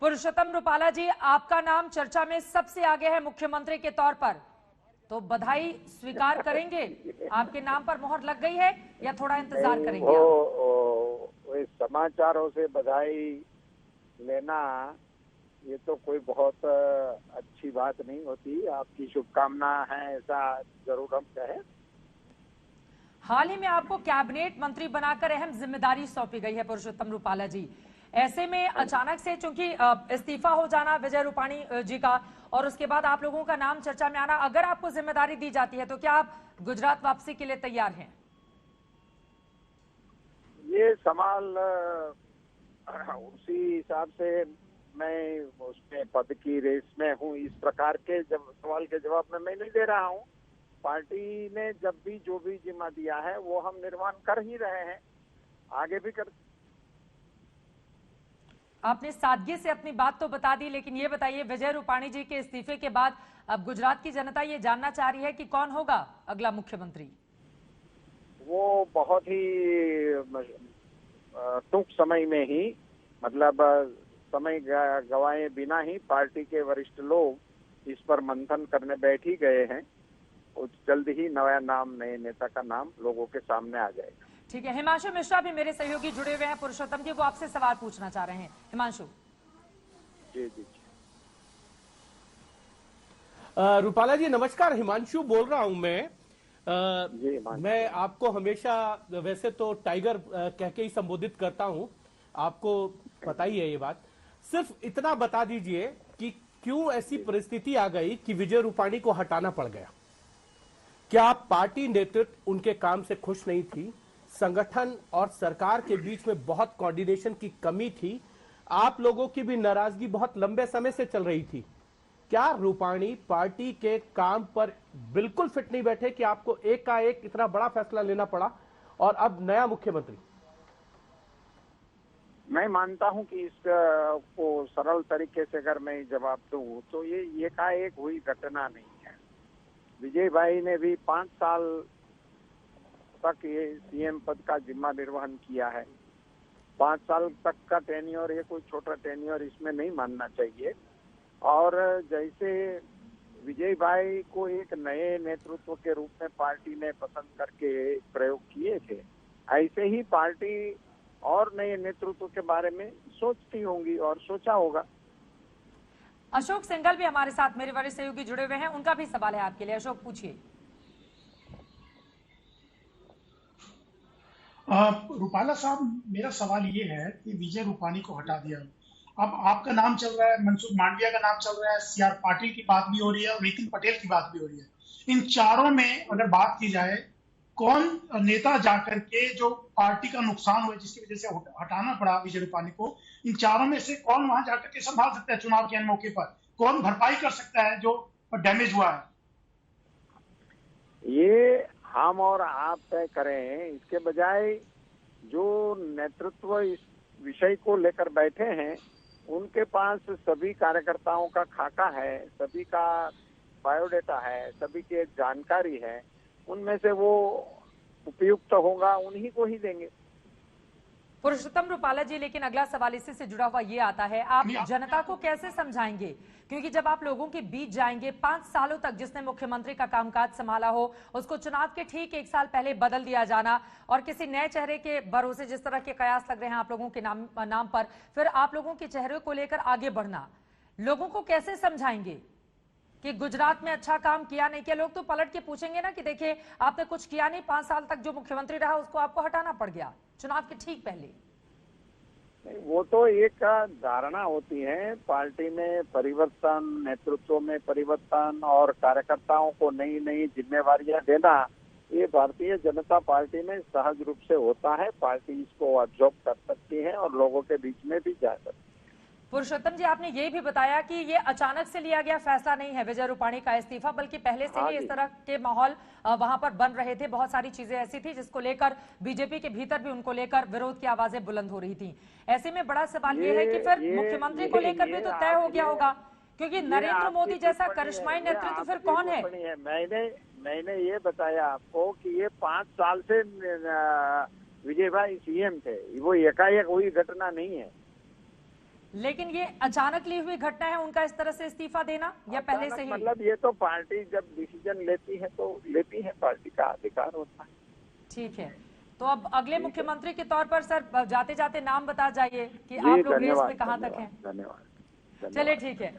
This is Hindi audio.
पुरुषोत्तम रूपाला जी, आपका नाम चर्चा में सबसे आगे है मुख्यमंत्री के तौर पर, तो बधाई स्वीकार करेंगे? आपके नाम पर मोहर लग गई है या थोड़ा इंतजार करेंगे आप? वो समाचारों से बधाई लेना ये तो कोई बहुत अच्छी बात नहीं होती। आपकी शुभकामना है ऐसा जरूर हम कहें। हाल ही में आपको कैबिनेट मंत्री बनाकर अहम जिम्मेदारी सौंपी गई है पुरुषोत्तम रूपाला जी। ऐसे में अचानक से चूंकि इस्तीफा हो जाना विजय रूपाणी जी का और उसके बाद आप लोगों का नाम चर्चा में आना, अगर आपको जिम्मेदारी दी जाती है तो क्या आप गुजरात वापसी के लिए तैयार हैं? ये सवाल उसी हिसाब से मैं उसमें पद की रेस में हूँ, इस प्रकार के सवाल के जवाब में मैं नहीं दे रहा हूँ। पार्टी ने जब भी जो भी जिम्मा दिया है वो हम निर्वहन कर ही रहे हैं, आगे भी कर। आपने सादगी से अपनी बात तो बता दी, लेकिन ये बताइए विजय रूपाणी जी के इस्तीफे के बाद अब गुजरात की जनता ये जानना चाह रही है कि कौन होगा अगला मुख्यमंत्री? वो बहुत ही टूंक समय में ही, मतलब समय गवाए बिना ही पार्टी के वरिष्ठ लोग इस पर मंथन करने बैठ ही गए हैं। जल्द ही नया नाम, नए नेता का नाम लोगों के सामने आ जाएगा। ठीक है, हिमांशु मिश्रा भी मेरे सहयोगी जुड़े हुए हैं पुरुषोत्तम जी, वो आपसे सवाल पूछना चाह रहे हैं। हिमांशु जी जी जी। रूपाला जी नमस्कार, हिमांशु बोल रहा हूं मैं। मैं आपको हमेशा वैसे तो टाइगर कह के ही संबोधित करता हूं, आपको पता ही है ये बात। सिर्फ इतना बता दीजिए कि क्यों ऐसी परिस्थिति आ गई कि विजय रूपाणी को हटाना पड़ गया? क्या पार्टी नेतृत्व उनके काम से खुश नहीं थी? संगठन और सरकार के बीच में बहुत कोऑर्डिनेशन की कमी थी? आप लोगों की भी नाराजगी बहुत लंबे समय से चल रही थी। क्या रूपाणी पार्टी के काम पर बिल्कुल फिट नहीं बैठे कि आपको एक का एक इतना बड़ा फैसला लेना पड़ा और अब नया मुख्यमंत्री? मैं मानता हूं कि इसको सरल तरीके से अगर मैं जवाब दूं तो ये एकाएक हुई घटना नहीं है। विजय भाई ने भी 5 साल तक ये सीएम पद का जिम्मा निर्वहन किया है। 5 साल तक का टेन्योर ये कोई छोटा टेन्योर इसमें नहीं मानना चाहिए। और जैसे विजय भाई को एक नए नेतृत्व के रूप में पार्टी ने पसंद करके प्रयोग किए थे, ऐसे ही पार्टी और नए नेतृत्व के बारे में सोचती होंगी और सोचा होगा। अशोक सिंघल भी हमारे साथ मेरे वरिष्ठ सहयोगी जुड़े हुए हैं, उनका भी सवाल है आपके लिए। अशोक पूछिए। रूपाला साहब, मेरा सवाल ये है कि विजय रूपाणी को हटा दिया, अब आपका नाम चल रहा है, मनसुख मांडविया का नाम चल रहा है, सीआर पाटिल की बात भी हो रही है और नितिन पटेल की बात भी हो रही है। इन चारों में अगर बात की जाए, कौन नेता जाकर के जो पार्टी का नुकसान हुआ जिसकी वजह से हटाना पड़ा विजय रूपाणी को, इन चारों में से कौन वहां जाकर के संभाल सकता है? चुनाव के मौके पर कौन भरपाई कर सकता है जो डैमेज हुआ है? ये हम और आप तय करें, इसके बजाय जो नेतृत्व इस विषय को लेकर बैठे हैं उनके पास सभी कार्यकर्ताओं का खाका है, सभी का बायोडेटा है, सभी की जानकारी है। उनमें से वो उपयुक्त होगा उन्हीं को ही देंगे। पुरुषोत्तम रूपाला जी, लेकिन अगला सवाल इसी से जुड़ा हुआ ये आता है, आप जनता को कैसे समझाएंगे? क्योंकि जब आप लोगों के बीच जाएंगे, 5 सालों तक जिसने मुख्यमंत्री का कामकाज संभाला हो उसको चुनाव के ठीक 1 साल पहले बदल दिया जाना और किसी नए चेहरे के भरोसे जिस तरह के कयास लग रहे हैं आप लोगों के नाम पर, फिर आप लोगों के चेहरे को लेकर आगे बढ़ना, लोगों को कैसे समझाएंगे कि गुजरात में अच्छा काम किया नहीं किया? लोग तो पलट के पूछेंगे ना कि देखिए आपने कुछ किया नहीं, 5 साल तक जो मुख्यमंत्री रहा उसको आपको हटाना पड़ गया चुनाव के ठीक पहले। वो तो एक धारणा होती है, पार्टी में परिवर्तन, नेतृत्व में परिवर्तन और कार्यकर्ताओं को नई नई जिम्मेवारियां देना, ये भारतीय जनता पार्टी में सहज रूप से होता है। पार्टी इसको ऑब्जर्व कर सकती है और लोगों के बीच में भी जा सकती है। पुरुषोत्तम जी, आपने ये भी बताया कि ये अचानक से लिया गया फैसला नहीं है विजय रूपाणी का इस्तीफा, बल्कि पहले से ही इस तरह के माहौल वहां पर बन रहे थे। बहुत सारी चीजें ऐसी थी जिसको लेकर बीजेपी के भीतर भी उनको लेकर विरोध की आवाजें बुलंद हो रही थी। ऐसे में बड़ा सवाल ये है कि फिर मुख्यमंत्री को लेकर भी तो तय हो गया होगा, क्योंकि नरेंद्र मोदी जैसा करिश्माई नेतृत्व फिर कौन है? मैंने ये बताया आपको कि ये 5 साल से विजय भाई सीएम थे, वो एकाएक हुई घटना नहीं है। लेकिन ये अचानक ली हुई घटना है उनका इस तरह से इस्तीफा देना, या पहले से ही? मतलब ये तो पार्टी जब डिसीजन लेती है तो लेती है, पार्टी का अधिकार होता है। ठीक है, तो अब अगले मुख्यमंत्री के तौर पर सर जाते जाते नाम बता जाइए कि जी, आप लोग रेस धन्यवाद, में कहाँ तक धन्यवाद, हैं। धन्यवाद। चलिए ठीक है।